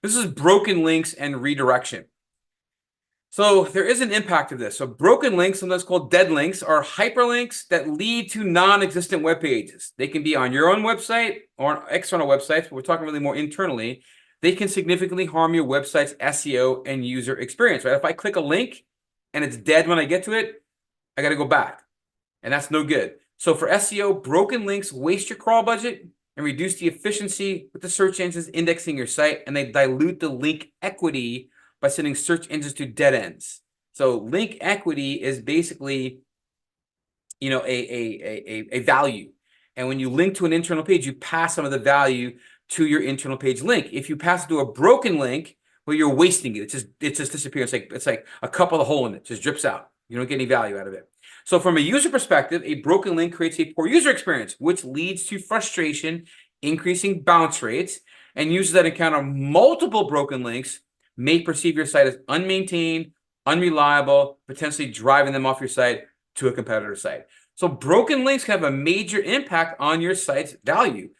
This is broken links and redirection. So there is an impact of this. So broken links, sometimes called dead links, are hyperlinks that lead to non-existent web pages. They can be on your own website or on external websites, but we're talking really more internally. They can significantly harm your website's SEO and user experience, right? If I click a link and it's dead when I get to it, I got to go back, and that's no good. So for SEO, broken links waste your crawl budget and reduce the efficiency with the search engines indexing your site, and they dilute the link equity by sending search engines to dead ends. So link equity is basically, a value. And when you link to an internal page, you pass some of the value to your internal page link. If you pass it to a broken link, well, you're wasting it. It just disappears. It's like a cup with a hole in it. It just drips out. You don't get any value out of it. So from a user perspective, a broken link creates a poor user experience, which leads to frustration, increasing bounce rates, and users that encounter multiple broken links may perceive your site as unmaintained, unreliable, potentially driving them off your site to a competitor site. So broken links can have a major impact on your site's value.